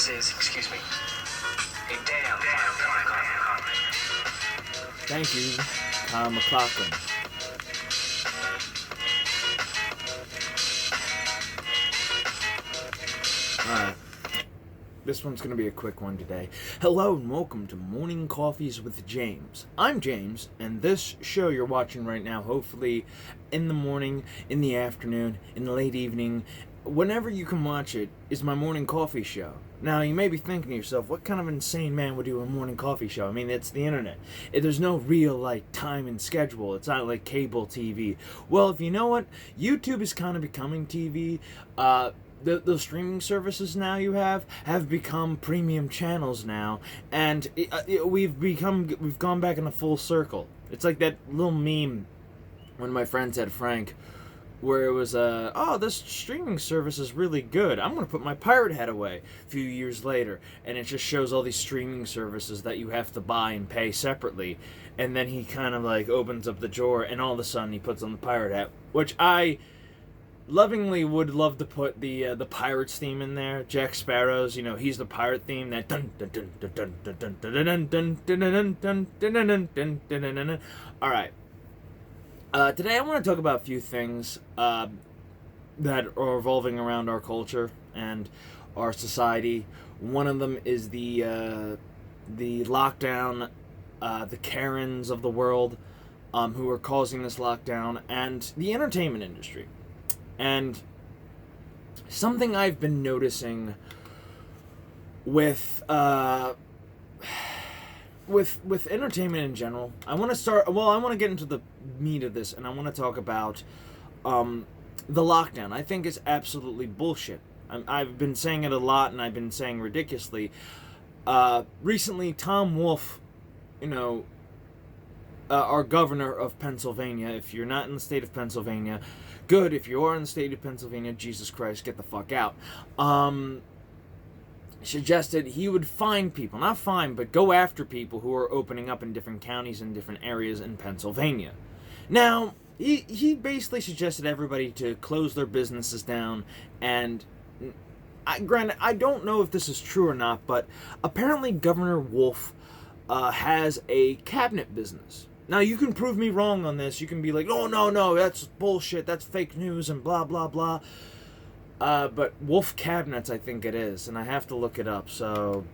This is, excuse me, a damn fine coffee. Thank you, Kyle McLaughlin. Alright. This one's going to be a quick one today. Hello and welcome to Morning Coffees with James. I'm James, and this show you're watching right now, hopefully in the morning, in the afternoon, in the late evening, whenever you can watch it, is my morning coffee show. Now, you may be thinking to yourself, what kind of insane man would do a morning coffee show? I mean, it's the internet. There's no real, time and schedule. It's not like cable TV. Well, if you know what, YouTube is kind of becoming TV. The streaming services now you have become premium channels now, and we've gone back in a full circle. It's like that little meme one of my friends had, Frank, where it was oh, this streaming service is really good, I'm gonna put my pirate hat away. A few years later, and it just shows all these streaming services that you have to buy and pay separately, and then he kind of opens up the drawer, and all of a sudden he puts on the pirate hat, which I lovingly would love to put the Pirates theme in there. Jack Sparrow's, he's the pirate theme. That dun dun dun dun dun dun dun dun dun dun dun dun dun dun. All right. Today I want to talk about a few things that are revolving around our culture and our society. One of them is the lockdown, the Karens of the world, who are causing this lockdown, and the entertainment industry. And something I've been noticing with entertainment in general, I want to get into the meat of this, and I want to talk about the lockdown. I think it's absolutely bullshit. I've been saying it a lot, and I've been saying ridiculously. Recently, Tom Wolf, our governor of Pennsylvania, if you're not in the state of Pennsylvania, good. If you are in the state of Pennsylvania, Jesus Christ, get the fuck out. Suggested he would find people, not fine, but go after people who are opening up in different counties and different areas in Pennsylvania. Now, he basically suggested everybody to close their businesses down, and granted, I don't know if this is true or not, but apparently Governor Wolf has a cabinet business. Now, you can prove me wrong on this. You can be like, oh, no, that's bullshit, that's fake news, and blah, blah, blah. But Wolf Cabinets, I think it is, and I have to look it up, so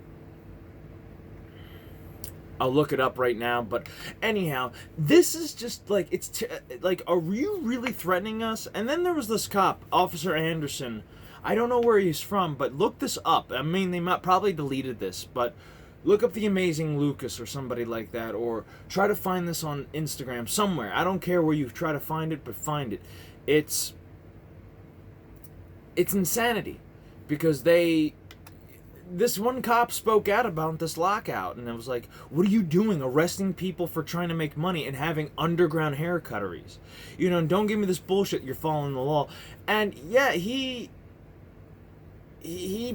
I'll look it up right now. But anyhow, this is just, are you really threatening us? And then there was this cop, Officer Anderson. I don't know where he's from, but look this up. I mean, they might probably deleted this, but look up The Amazing Lucas or somebody like that, or try to find this on Instagram somewhere. I don't care where you try to find it, but find it. It's insanity, because this one cop spoke out about this lockout, and it was like, what are you doing, arresting people for trying to make money and having underground hair cutteries? Don't give me this bullshit, you're following the law. And yeah, he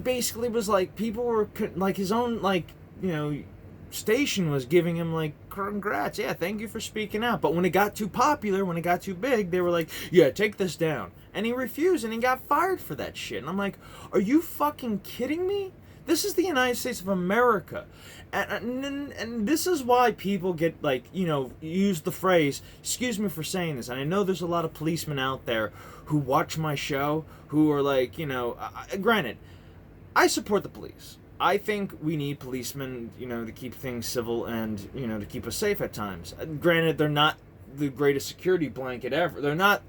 basically was like, people were his own station was giving him congrats, yeah, thank you for speaking out. But when it got too popular, when it got too big, they were like, yeah, take this down. And he refused, and he got fired for that shit. And I'm like, are you fucking kidding me? This is the United States of America. And this is why people get, use the phrase, excuse me for saying this. And I know there's a lot of policemen out there who watch my show who are granted, I support the police. I think we need policemen, to keep things civil and, to keep us safe at times. Granted, they're not the greatest security blanket ever. They're not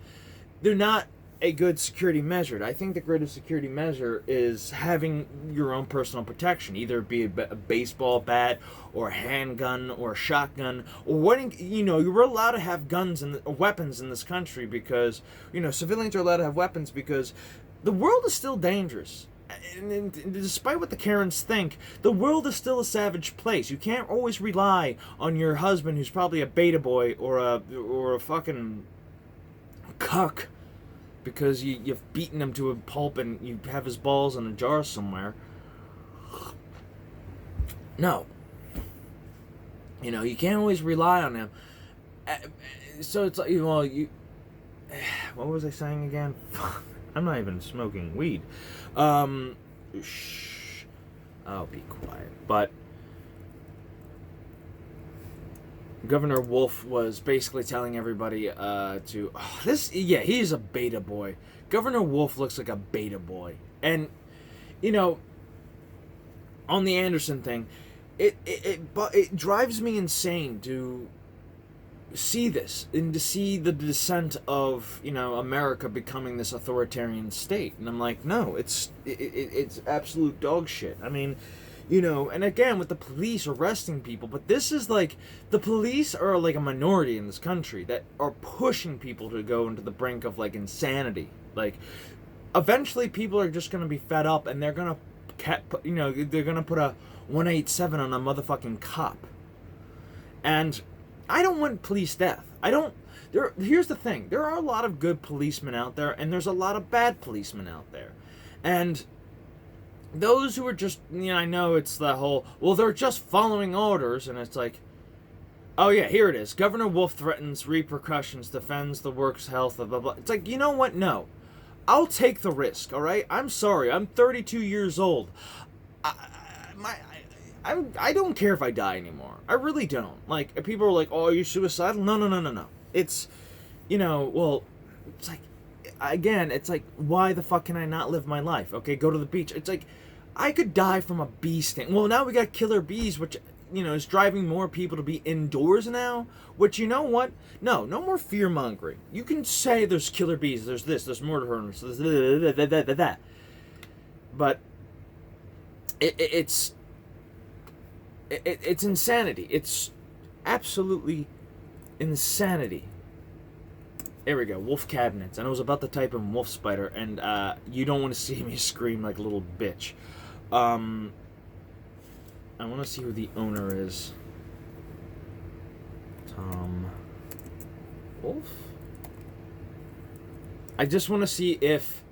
a good security measure. I think the greatest security measure is having your own personal protection, either it be a baseball bat or a handgun or a shotgun, or what, you're allowed to have guns and weapons in this country because, civilians are allowed to have weapons because the world is still dangerous. And despite what the Karens think, the world is still a savage place. You can't always rely on your husband, who's probably a beta boy or a fucking cuck, because you've beaten him to a pulp and you have his balls in a jar somewhere. No. You can't always rely on him. So it's like, what was I saying again? I'm not even smoking weed. I'll be quiet. But Governor Wolf was basically telling everybody he's a beta boy. Governor Wolf looks like a beta boy. And, on the Anderson thing, it drives me insane to see this and to see the descent of America becoming this authoritarian state. And I'm like, no, it's absolute dog shit. I mean, and again with the police arresting people, but this is like the police are like a minority in this country that are pushing people to go into the brink of like insanity. Like eventually people are just gonna be fed up and they're gonna they're gonna put a 187 on a motherfucking cop. And I don't want police death. Here's the thing. There are a lot of good policemen out there, and there's a lot of bad policemen out there. And those who are just, I know it's the whole, well, they're just following orders, and it's like, oh yeah, here it is. Governor Wolf threatens repercussions, defends the work's health, blah, blah, blah. It's like, you know what? No. I'll take the risk, all right? I'm sorry. I'm 32 years old. I don't care if I die anymore. I really don't. Like, people are like, oh, are you suicidal? No. It's, it's like, again, it's like, why the fuck can I not live my life? Okay, go to the beach. It's like, I could die from a bee sting. Well, now we got killer bees, which, is driving more people to be indoors now. Which, you know what? No more fear-mongering. You can say there's killer bees, there's this, there's murder hornets, there's that. But it's insanity. It's absolutely insanity. There we go, Wolf Cabinets. And I was about to type in Wolf Spider, and you don't want to see me scream like a little bitch. I want to see who the owner is. Tom Wolf? I just want to see if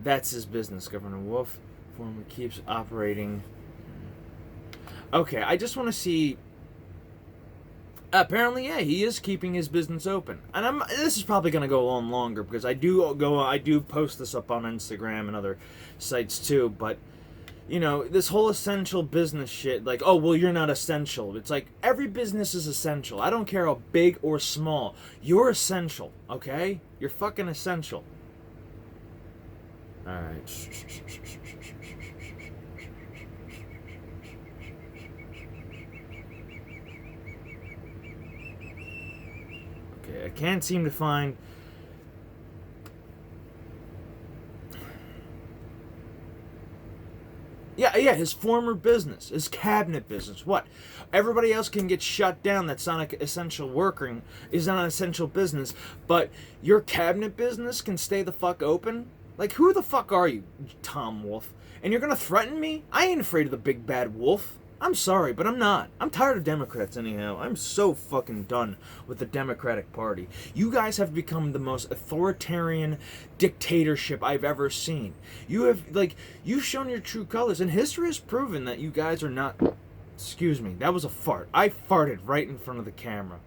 that's his business. Governor Wolf former keeps operating. Okay, I just want to see. Apparently, yeah, he is keeping his business open, and this is probably going to go on longer because I do post this up on Instagram and other sites too. But this whole essential business shit, like, oh well, you're not essential. It's like every business is essential. I don't care how big or small. You're essential, okay? You're fucking essential. All right. I can't seem to find. Yeah, his former business, his cabinet business. What? Everybody else can get shut down. That's not an essential working. Is not an essential business. But your cabinet business can stay the fuck open. Like, who the fuck are you, Tom Wolf? And you're gonna threaten me? I ain't afraid of the big bad wolf. I'm sorry, but I'm not. I'm tired of Democrats anyhow. I'm so fucking done with the Democratic Party. You guys have become the most authoritarian dictatorship I've ever seen. You've shown your true colors, and history has proven that you guys are not. Excuse me, that was a fart. I farted right in front of the camera.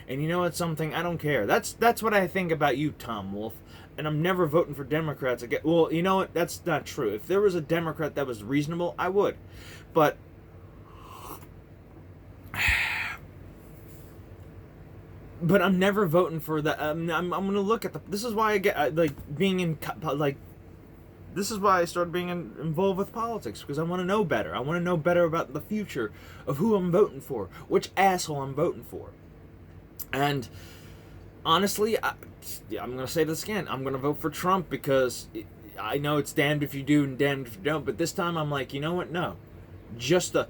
And you know what, something? I don't care. That's what I think about you, Tom Wolf. And I'm never voting for Democrats again. Well, you know what? That's not true. If there was a Democrat that was reasonable, I would. But I'm never voting for that. I'm gonna look at this is why I get being in this is why I started being involved with politics, because I want to know better. I want to know better about the future of who I'm voting for, which asshole I'm voting for. And honestly, I'm gonna say this again. I'm gonna vote for Trump because I know it's damned if you do and damned if you don't. But this time I'm like, you know what? No, just to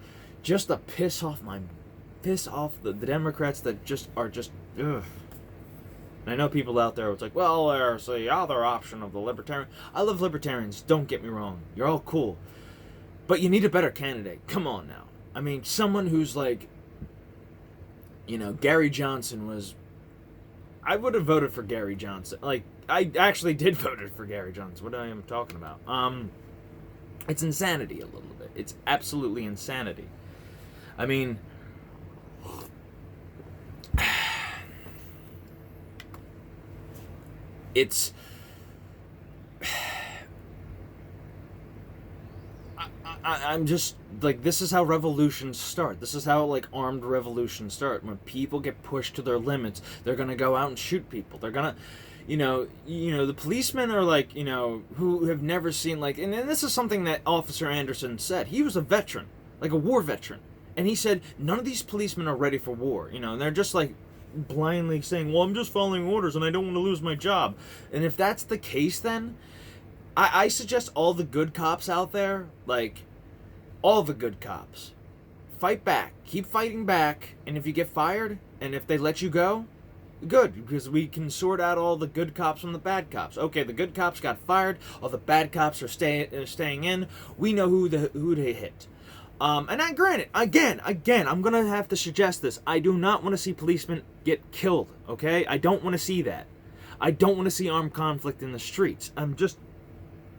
piss off the Democrats that just are just ugh. And I know people out there, it's like, well, there's the other option of the libertarian. I love libertarians, don't get me wrong. You're all cool. But you need a better candidate. Come on now. I mean, someone who's like, Gary Johnson was. I would have voted for Gary Johnson. Like, I actually did vote for Gary Johnson. What I am talking about. It's insanity a little bit. It's absolutely insanity. I mean, it's I'm just like, this is how revolutions start. This is how like armed revolutions start. When people get pushed to their limits, they're gonna go out and shoot people. They're gonna, the policemen are like, who have never seen like, and this is something that Officer Anderson said. He was a veteran, like a war veteran, and he said none of these policemen are ready for war. And they're just like blindly saying, well, I'm just following orders and I don't want to lose my job. And if that's the case, then I suggest all the good cops out there, like all the good cops, fight back, keep fighting back, and if you get fired and if they let you go, good, because we can sort out all the good cops from the bad cops. Okay, the good cops got fired, all the bad cops are staying in. We know who they hit. And I granted, again, I'm gonna have to suggest this. I do not want to see policemen get killed. Okay, I don't want to see that. I don't want to see armed conflict in the streets.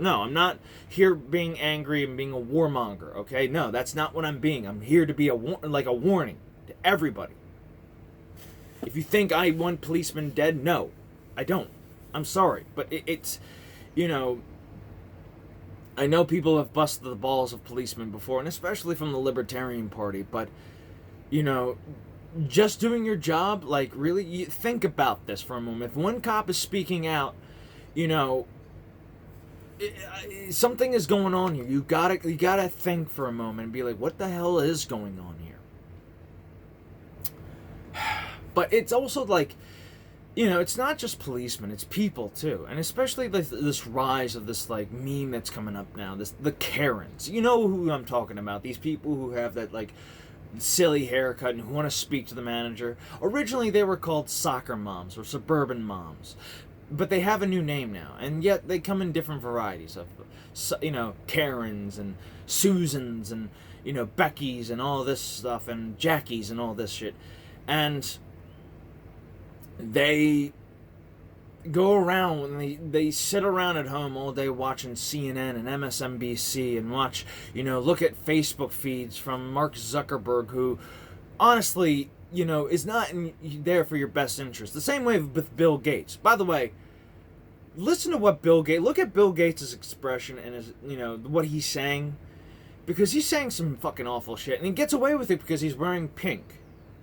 No, I'm not here being angry and being a warmonger, okay? No, that's not what I'm being. I'm here to be a warning to everybody. If you think I want policemen dead, no, I don't. I'm sorry, but it's, I know people have busted the balls of policemen before, and especially from the Libertarian Party, but, just doing your job, like, really, you think about this for a moment. If one cop is speaking out, something is going on here. You gotta think for a moment and be like, what the hell is going on here? But it's also like, it's not just policemen, it's people too, and especially this rise of this like meme that's coming up now. The Karens. You know who I'm talking about? These people who have that like silly haircut and who want to speak to the manager. Originally, they were called soccer moms or suburban moms. But they have a new name now, and yet they come in different varieties of, Karens and Susans and, Beckys and all this stuff, and Jackies and all this shit. And they go around and they sit around at home all day watching CNN and MSNBC and watch, look at Facebook feeds from Mark Zuckerberg, who, honestly, is not there for your best interest. The same way with Bill Gates. By the way, listen to what look at Bill Gates' expression and his, what he's saying. Because he's saying some fucking awful shit. And he gets away with it because he's wearing pink.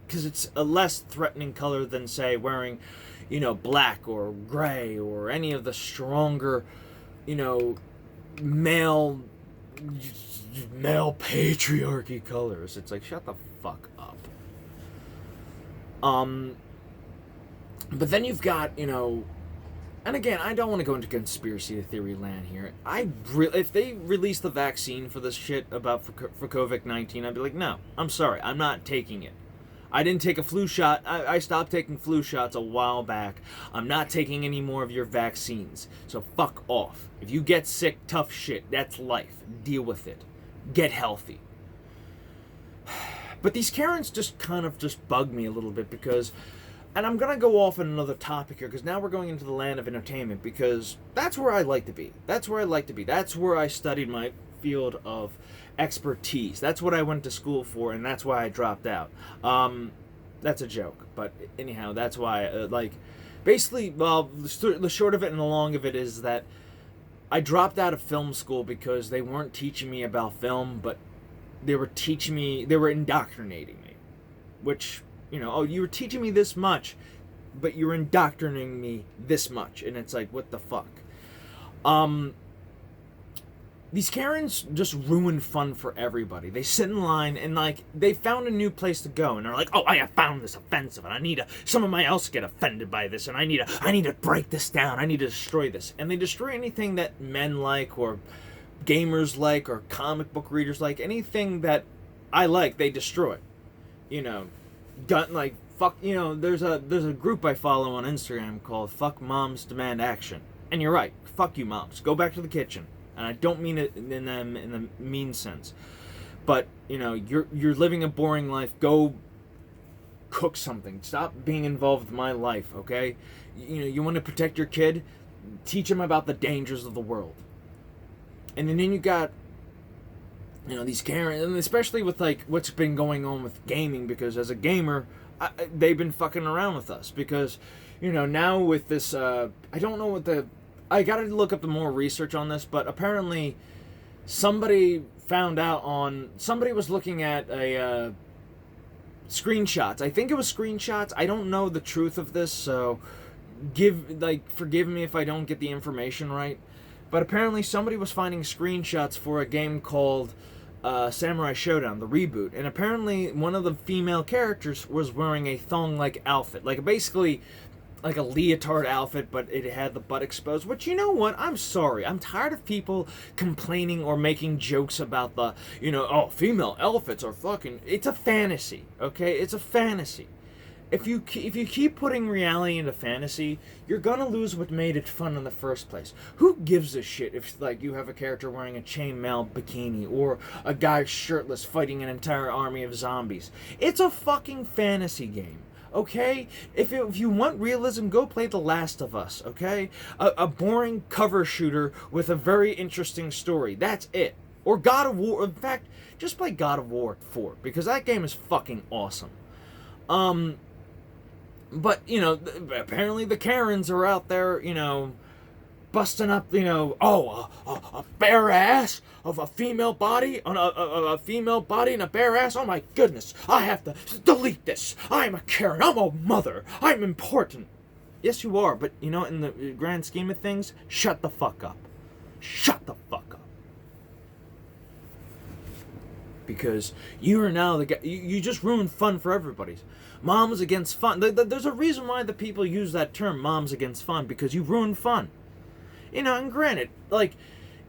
Because it's a less threatening color than, say, wearing, black or gray or any of the stronger, male patriarchy colors. It's like, shut the fuck up. But then you've got, and again, I don't want to go into conspiracy theory land here. If they release the vaccine for this shit about for COVID-19, I'd be like, no, I'm sorry, I'm not taking it. I didn't take a flu shot. I stopped taking flu shots a while back. I'm not taking any more of your vaccines. So fuck off. If you get sick, tough shit. That's life. Deal with it. Get healthy. But these Karens just kind of bug me a little bit because, and I'm going to go off on another topic here because now we're going into the land of entertainment because that's where I like to be. That's where I studied my field of expertise. That's what I went to school for, and that's why I dropped out. That's a joke, but anyhow, that's why, basically, well, the short of it and the long of it is that I dropped out of film school because they weren't teaching me about film, but they were indoctrinating me, which, you were teaching me this much, but you're indoctrinating me this much, and it's like, what the fuck? These Karens just ruin fun for everybody. They sit in line and, they found a new place to go, and they're like, oh, I have found this offensive, and somebody else get offended by this, and I need to break this down, I need to destroy this. And they destroy anything that men like, or gamers like, or comic book readers like. Anything that I like, they destroy. Fuck, there's a group I follow on Instagram called Fuck Moms Demand Action. And you're right, fuck you moms, go back to the kitchen. And I don't mean it in the mean sense. But, you're living a boring life. Go cook something. Stop being involved with my life, okay? You want to protect your kid? Teach him about the dangers of the world. And then you got, these Karens, and especially with, what's been going on with gaming, because as a gamer, they've been fucking around with us. Because, now with this, I don't know what I gotta look up the more research on this, but apparently somebody found out on, somebody was looking at a screenshots. I think it was screenshots. I don't know the truth of this, so forgive me if I don't get the information right. But apparently somebody was finding screenshots for a game called Samurai Showdown, the reboot, and apparently one of the female characters was wearing a thong-like outfit, like basically like a leotard outfit, but it had the butt exposed. Which, you know what? I'm sorry. I'm tired of people complaining or making jokes about the, oh, female outfits are fucking. It's a fantasy, okay? It's a fantasy. If you keep putting reality into fantasy, you're gonna lose what made it fun in the first place. Who gives a shit if, like, you have a character wearing a chainmail bikini or a guy shirtless fighting an entire army of zombies? It's a fucking fantasy game, okay? If you want realism, go play The Last of Us, okay? A boring cover shooter with a very interesting story. That's it. Or God of War. In fact, just play God of War 4, because that game is fucking awesome. But, apparently the Karens are out there, busting up, a bare ass of a female body, on a female body and a bare ass. Oh my goodness, I have to delete this. I'm a Karen, I'm a mother, I'm important. Yes, you are, but, in the grand scheme of things, shut the fuck up. Shut the fuck up. Because you are now the guy, you just ruined fun for everybody. Moms against fun. There's a reason why the people use that term, moms against fun, because you ruined fun. And granted, like,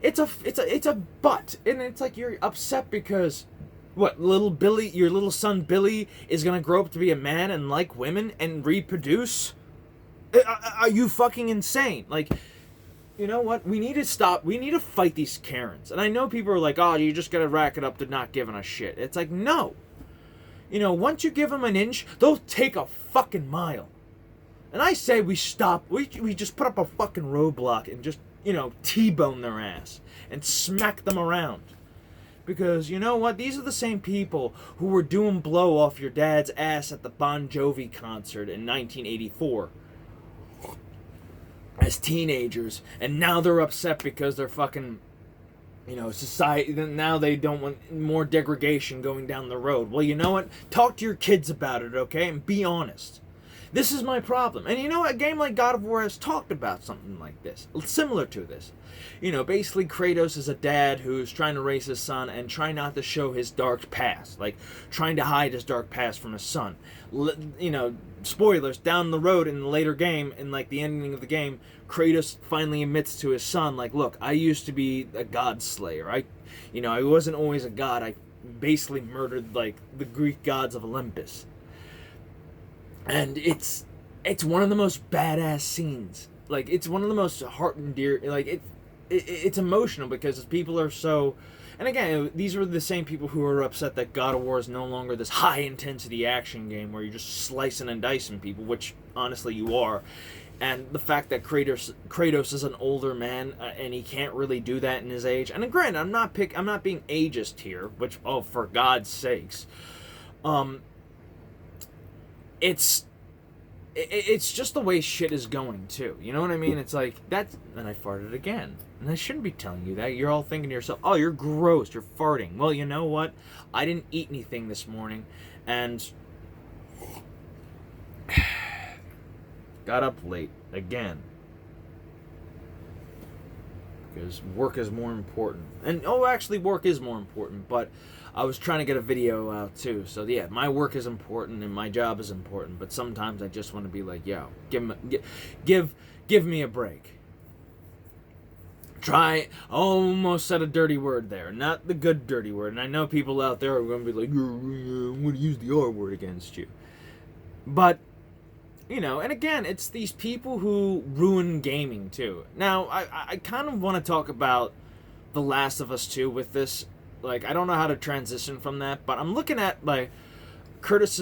it's a butt, and it's like you're upset because, what, little Billy, your little son Billy, is gonna grow up to be a man and like women and reproduce? Are you fucking insane? Like, you know what? We need to stop. We need to fight these Karens. And I know people are like, oh, you just gotta rack it up to not giving a shit. It's like, no. Once you give them an inch, they'll take a fucking mile. And I say we stop. We just put up a fucking roadblock and just, T-bone their ass and smack them around. Because, you know what? These are the same people who were doing blow off your dad's ass at the Bon Jovi concert in 1984. As teenagers. And now they're upset because they're fucking, society, now they don't want more degradation going down the road. Well, you know what? Talk to your kids about it, okay? And be honest. This is my problem. And you know what? A game like God of War has talked about something like this. Similar to this. Basically Kratos is a dad who's trying to raise his son and trying not to show his dark past. Like, trying to hide his dark past from his son. Spoilers, down the road in the later game, in like the ending of the game, Kratos finally admits to his son, like, look, I used to be a god slayer. I wasn't always a god. I basically murdered, like, the Greek gods of Olympus. And it's one of the most badass scenes. Like, it's one of the most heart and dear. Like, it's emotional because people are so. And again, these are the same people who are upset that God of War is no longer this high-intensity action game where you're just slicing and dicing people, which, honestly, you are. And the fact that Kratos is an older man, and he can't really do that in his age. And granted, I'm not being ageist here, which, oh, for God's sakes. It's just the way shit is going, too. You know what I mean? It's like, that's... And I farted again. And I shouldn't be telling you that. You're all thinking to yourself, oh, you're gross, you're farting. Well, you know what? I didn't eat anything this morning, and... got up late. Again. Because work is more important. And, actually, work is more important, but... I was trying to get a video out too, so yeah, my work is important and my job is important, but sometimes I just want to be like, yo, give me a break. I almost said a dirty word there, not the good dirty word, and I know people out there are going to be like, I'm going to use the R word against you. But, and again, it's these people who ruin gaming too. Now, I kind of want to talk about The Last of Us 2 with this. Like, I don't know how to transition from that, but I'm looking at, like, Curtis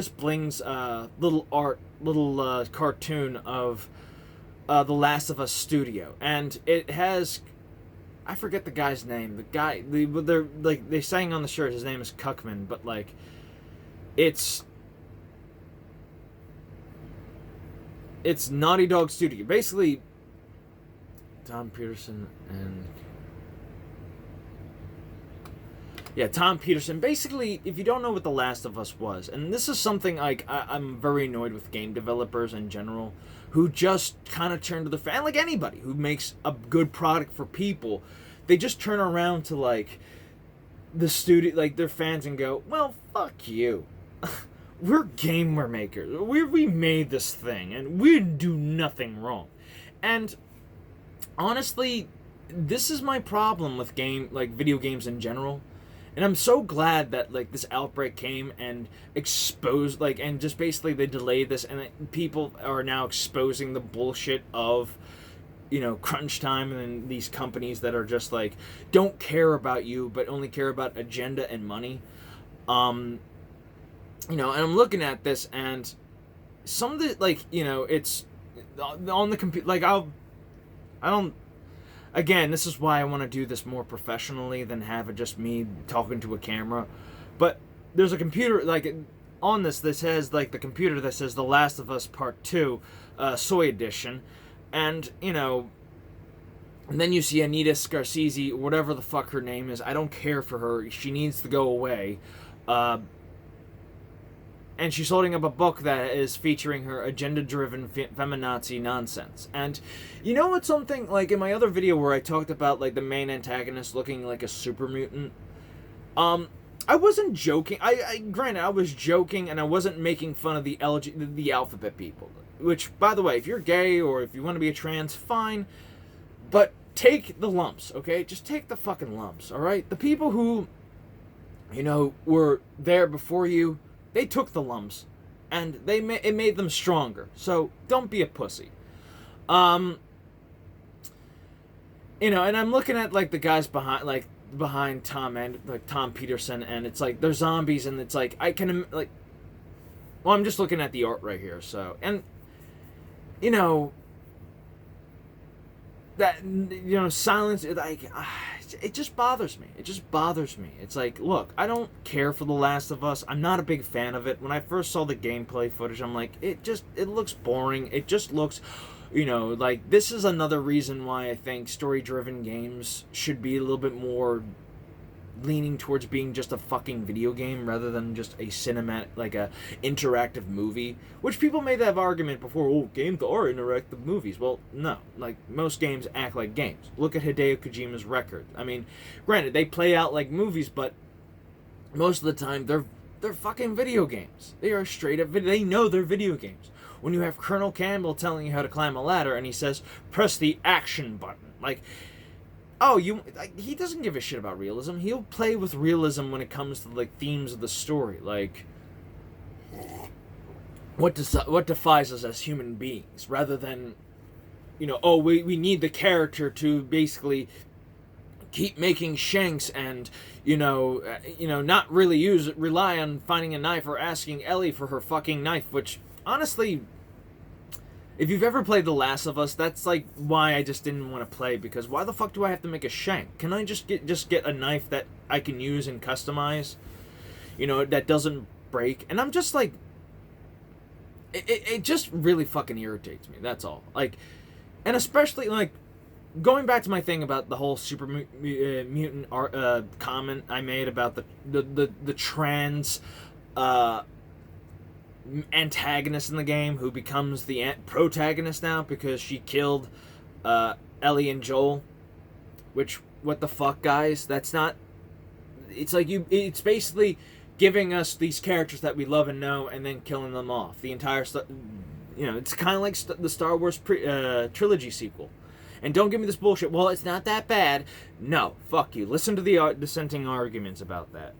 Bling's little cartoon of The Last of Us Studio, and it has, I forget the guy's name. The guy, they sang on the shirt, his name is Cuckman, but like, it's Naughty Dog Studio. Basically, Tom Peterson and Yeah, Tom Peterson. Basically, if you don't know what The Last of Us was, and this is something like I'm very annoyed with game developers in general, who just kind of turn to the fan, like anybody who makes a good product for people, they just turn around to like the studio, like their fans, and go, "Well, fuck you. We're gamer makers. We made this thing, and we do nothing wrong." And honestly, this is my problem with video games in general. And I'm so glad that like this outbreak came and exposed and just basically they delayed this, and people are now exposing the bullshit of crunch time and these companies that are just like don't care about you but only care about agenda and money. And I'm looking at this, and some of the it's on the computer. I don't. Again, this is why I want to do this more professionally than have it just me talking to a camera. But there's a computer on this has the computer that says The Last of Us Part 2, Soy Edition, and and then you see Anita Scarsese, whatever the fuck her name is. I don't care for her. She needs to go away. And she's holding up a book that is featuring her agenda-driven feminazi nonsense. And you know what's something, like in my other video where I talked about the main antagonist looking like a super mutant? I wasn't joking. Granted, I was joking and I wasn't making fun of the alphabet people. Which, by the way, if you're gay or if you want to be a trans, fine. But take the lumps, okay? Just take the fucking lumps, alright? The people who, were there before you, they took the lumps, and it made them stronger. So don't be a pussy. And I'm looking at the guys behind Tom Peterson, and it's they're zombies, and it's I can well, I'm just looking at the art right here. So and that silence, it just bothers me. It just bothers me. It's look, I don't care for The Last of Us. I'm not a big fan of it. When I first saw the gameplay footage, I'm like, it looks boring. It just looks, this is another reason why I think story-driven games should be a little bit more leaning towards being just a fucking video game rather than just a cinematic, a interactive movie. Which people made that argument before, oh, games are interactive movies. Well, no. Most games act like games. Look at Hideo Kojima's record. I mean, granted, they play out like movies, but most of the time, they're fucking video games. They are straight up they know they're video games. When you have Colonel Campbell telling you how to climb a ladder, and he says, press the action button. Oh, he doesn't give a shit about realism. He'll play with realism when it comes to themes of the story, what defies us as human beings, rather than we need the character to basically keep making shanks and not really rely on finding a knife or asking Ellie for her fucking knife, which honestly, if you've ever played The Last of Us, that's why I just didn't want to play, because why the fuck do I have to make a shank? Can I just get a knife that I can use and customize? That doesn't break. And I'm just it just really fucking irritates me. That's all. And especially going back to my thing about the whole super mutant comment I made about the trans antagonist in the game who becomes the protagonist now because she killed Ellie and Joel. Which, what the fuck, guys? That's not. It's it's basically giving us these characters that we love and know, and then killing them off. The entire it's kind of like the Star Wars trilogy sequel. And don't give me this bullshit. Well, it's not that bad. No, fuck you. Listen to the dissenting arguments about that.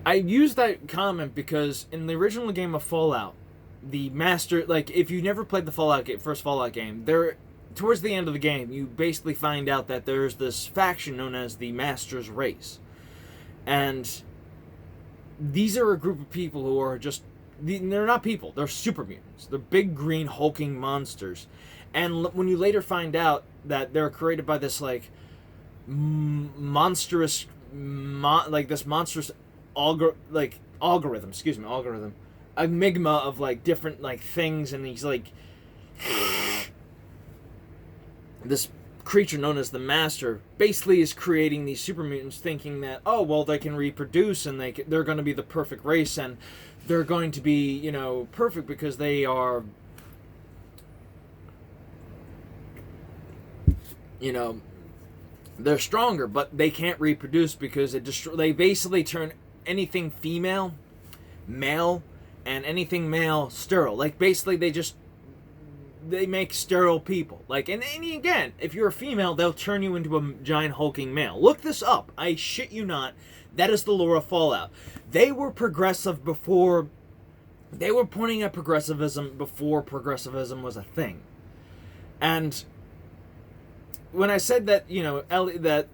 I use that comment because in the original game of Fallout, the master, if you never played the first Fallout game, towards the end of the game, you basically find out that there's this faction known as the Master's Race. And these are a group of people who are they're not people, they're super mutants. They're big green hulking monsters. And when you later find out that they're created by this monstrous algorithm, enigma of different things, and he's this creature known as the Master basically is creating these super mutants, thinking that, oh, well, they can reproduce and they're going to be the perfect race, and they're going to be, you know, perfect because they are, you know, they're stronger, but they can't reproduce because they basically turn anything female male, and anything male sterile. Like, basically they make sterile people. Like, and again, if you're a female, they'll turn you into a giant hulking male. Look this up. I shit you not. That is the lore of Fallout. They were progressive before. They were pointing at progressivism before progressivism was a thing. And when I said that, you know, that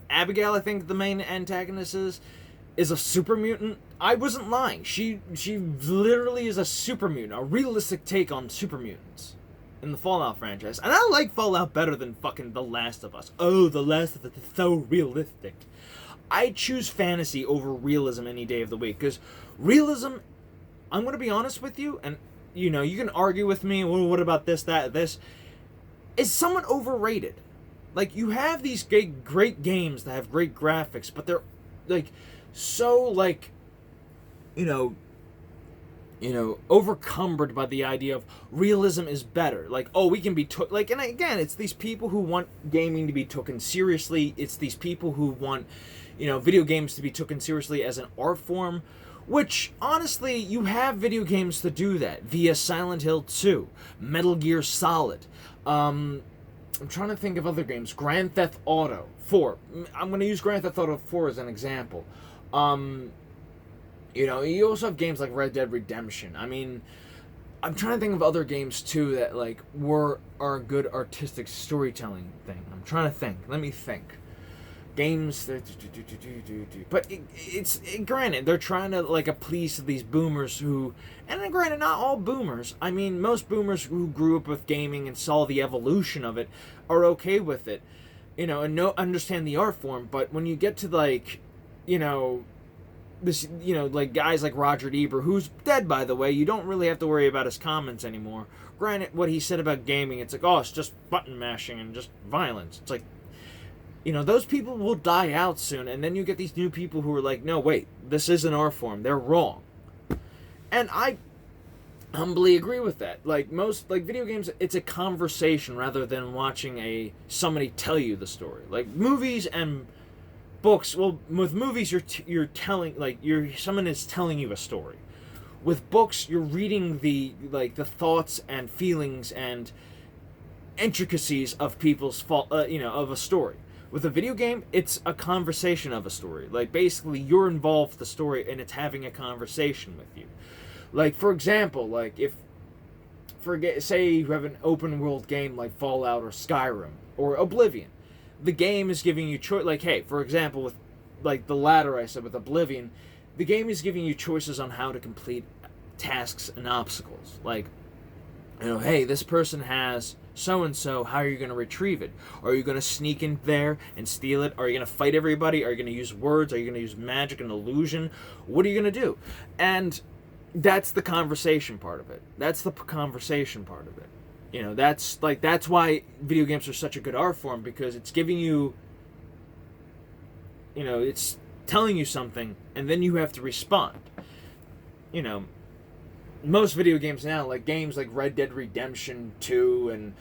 Abigail, I think the main antagonist is a super mutant, I wasn't lying. She literally is a super mutant, a realistic take on super mutants in the Fallout franchise. And I like Fallout better than fucking The Last of Us. Oh, The Last of Us is so realistic. I choose fantasy over realism any day of the week, because realism, I'm going to be honest with you, and, you know, you can argue with me, well, what about this, that, this, is somewhat overrated. Like, you have these great games that have great graphics, but they're, like, so, like, you know, overcumbered by the idea of realism is better. Like, oh, we can be like, and again, it's these people who want gaming to be taken seriously. It's these people who want, you know, video games to be taken seriously as an art form, which, honestly, you have video games to do that via Silent Hill 2, Metal Gear Solid, I'm trying to think of other games, Grand Theft Auto 4. I'm going to use Grand Theft Auto 4 as an example. You know, you also have games like Red Dead Redemption. I mean, I'm trying to think of other games, too, that, like, are a good artistic storytelling thing. I'm trying to think. Let me think. Games that... But granted, they're trying to, like, appease these boomers who... And then, granted, not all boomers. I mean, most boomers who grew up with gaming and saw the evolution of it are okay with it. You know, and understand the art form. But when you get to, like, you know... this, you know, like guys like Roger Ebert, who's dead, by the way. You don't really have to worry about his comments anymore. Granted, what he said about gaming, it's like, oh, it's just button mashing and just violence. It's like, you know, those people will die out soon, and then you get these new people who are like, no, wait, this is an art form. They're wrong. And I humbly agree with that. Like, most, like, video games, it's a conversation rather than watching somebody tell you the story. Like, movies and books, well, with movies, you're telling, like, someone is telling you a story. With books, you're reading the thoughts and feelings and intricacies of people's of a story. With a video game, it's a conversation of a story. Like, basically, you're involved with the story, and it's having a conversation with you. Like, for example, like, say you have an open world game like Fallout or Skyrim or Oblivion. The game is giving you choice. Like, hey, for example, with, like, the latter I said with Oblivion, the game is giving you choices on how to complete tasks and obstacles. Like, you know, hey, this person has so-and-so, how are you going to retrieve it? Are you going to sneak in there and steal it? Are you going to fight everybody? Are you going to use words? Are you going to use magic and illusion? What are you going to do? And that's the conversation part of it. That's the conversation part of it. You know, that's why video games are such a good art form, because it's giving you, you know, it's telling you something, and then you have to respond. You know, most video games now, like games like Red Dead Redemption 2 and,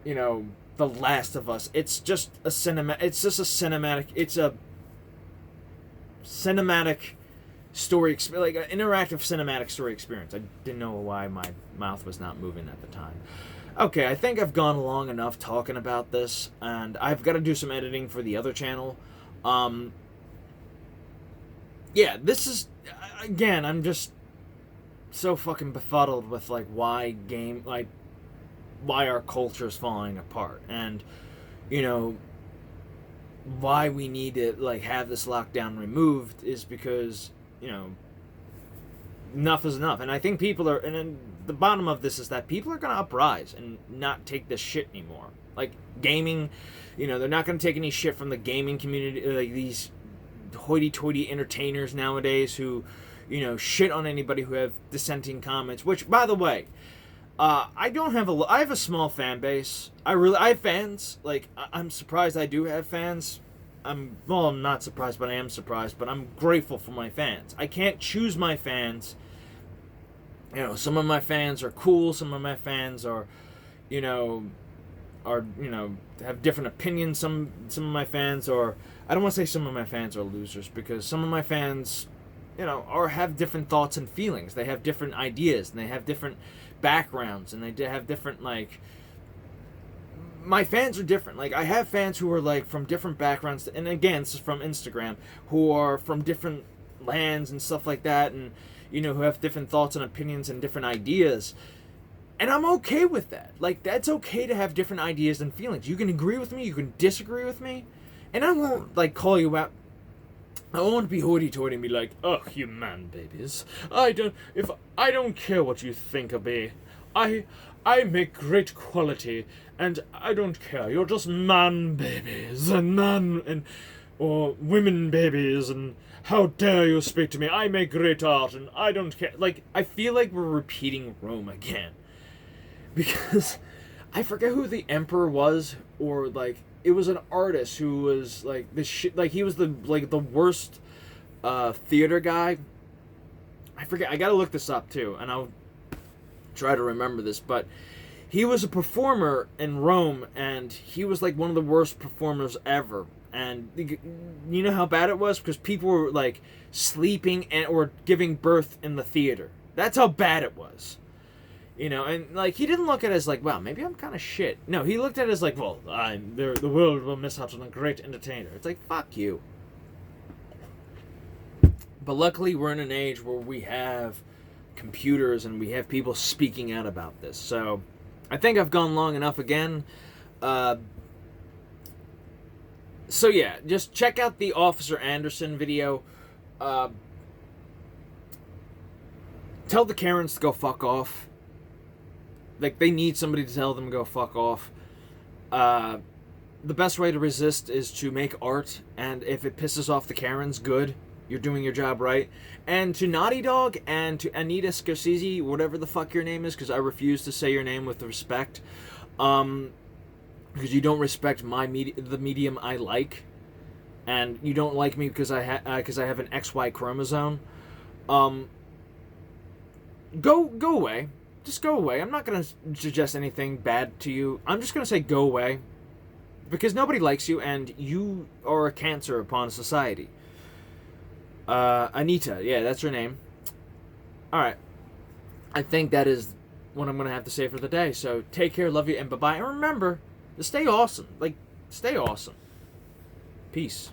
you know, The Last of Us, it's just a cinematic story, like an interactive cinematic story experience. I didn't know why my mouth was not moving at the time. Okay, I think I've gone long enough talking about this, and I've got to do some editing for the other channel. Yeah, this is, again, I'm just so fucking befuddled with, like, why our culture is falling apart, and, you know, why we need to, like, have this lockdown removed is because, you know, enough is enough. And I think people are, and then the bottom of this is that people are going to uprise and not take this shit anymore. Like, gaming, you know, they're not going to take any shit from the gaming community, like these hoity-toity entertainers nowadays who, you know, shit on anybody who have dissenting comments, which, by the way, I don't have I have a small fan base. I have fans. Like, I'm surprised I do have fans. I'm not surprised, but I am surprised. But I'm grateful for my fans. I can't choose my fans. You know, some of my fans are cool. Some of my fans are, you know, have different opinions. Some of my fans are. I don't want to say some of my fans are losers, because some of my fans, you know, have different thoughts and feelings. They have different ideas, and they have different backgrounds, and they have different, like, my fans are different. Like, I have fans who are, like, from different backgrounds, and again, this is from Instagram, who are from different lands and stuff like that, and, you know, who have different thoughts and opinions and different ideas. And I'm okay with that. Like, that's okay to have different ideas and feelings. You can agree with me, you can disagree with me, and I won't, like, call you out. I won't be hoity-toity and be like, "Oh, you man babies. I don't care what you think of me. I make great quality, and I don't care. You're just man babies, or women babies, and how dare you speak to me? I make great art, and I don't care." Like, I feel like we're repeating Rome again. Because I forget who the emperor was, or, like, it was an artist who was, like, this shit, like, he was the worst theater guy. I forget. I gotta look this up too, and I'll try to remember this. But he was a performer in Rome, and he was, like, one of the worst performers ever. And you know how bad it was? Because people were, like, sleeping or giving birth in the theater. That's how bad it was. You know, and, like, he didn't look at it as, like, wow, maybe I'm kind of shit. No, he looked at it as, like, well, the world will miss out on a great entertainer. It's like, fuck you. But luckily, we're in an age where we have computers and we have people speaking out about this. So, I think I've gone long enough again. So, yeah, just check out the Officer Anderson video. Tell the Karens to go fuck off. Like, they need somebody to tell them to go fuck off. The best way to resist is to make art, and if it pisses off the Karens, good. You're doing your job right. And to Naughty Dog and to Anita Scorsese, whatever the fuck your name is, because I refuse to say your name with respect, because you don't respect the medium I like, and you don't like me because I have an XY chromosome. Go away. Just go away. I'm not going to suggest anything bad to you. I'm just going to say go away. Because nobody likes you, and you are a cancer upon society. Anita. Yeah, that's her name. Alright. I think that is what I'm going to have to say for the day. So, take care, love you, and bye-bye. And remember, to stay awesome. Like, stay awesome. Peace.